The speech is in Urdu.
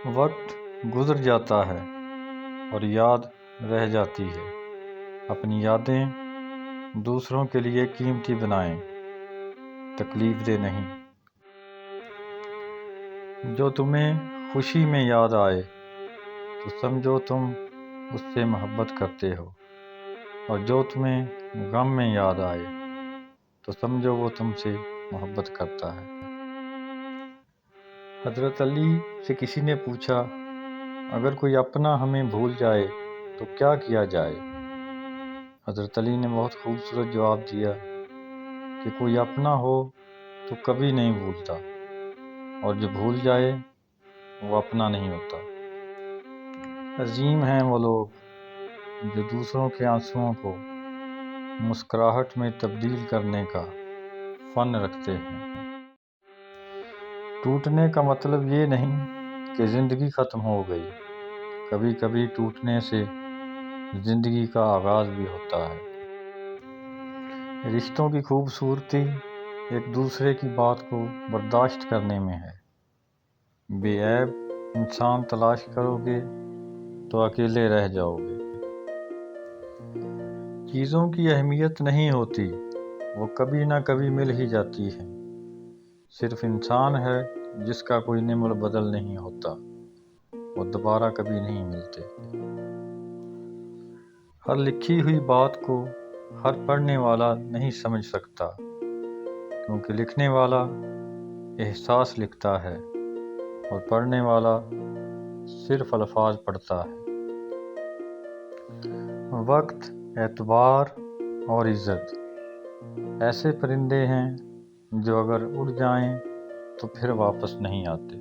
وقت گزر جاتا ہے اور یاد رہ جاتی ہے۔ اپنی یادیں دوسروں کے لیے قیمتی بنائیں، تکلیف دہ نہیں۔ جو تمہیں خوشی میں یاد آئے تو سمجھو تم اس سے محبت کرتے ہو، اور جو تمہیں غم میں یاد آئے تو سمجھو وہ تم سے محبت کرتا ہے۔ حضرت علی سے کسی نے پوچھا، اگر کوئی اپنا ہمیں بھول جائے تو کیا کیا جائے؟ حضرت علی نے بہت خوبصورت جواب دیا کہ کوئی اپنا ہو تو کبھی نہیں بھولتا، اور جو بھول جائے وہ اپنا نہیں ہوتا۔ عظیم ہیں وہ لوگ جو دوسروں کے آنسوؤں کو مسکراہٹ میں تبدیل کرنے کا فن رکھتے ہیں۔ ٹوٹنے کا مطلب یہ نہیں کہ زندگی ختم ہو گئی، کبھی کبھی ٹوٹنے سے زندگی کا آغاز بھی ہوتا ہے۔ رشتوں کی خوبصورتی ایک دوسرے کی بات کو برداشت کرنے میں ہے۔ بے عیب انسان تلاش کرو گے تو اکیلے رہ جاؤ گے۔ چیزوں کی اہمیت نہیں ہوتی، وہ کبھی نہ کبھی مل ہی جاتی ہیں۔ صرف انسان ہے جس کا کوئی نمر بدل نہیں ہوتا، وہ دوبارہ کبھی نہیں ملتے۔ ہر لکھی ہوئی بات کو ہر پڑھنے والا نہیں سمجھ سکتا، کیونکہ لکھنے والا احساس لکھتا ہے اور پڑھنے والا صرف الفاظ پڑھتا ہے۔ وقت، اعتبار اور عزت ایسے پرندے ہیں جو اگر اڑ جائیں تو پھر واپس نہیں آتے۔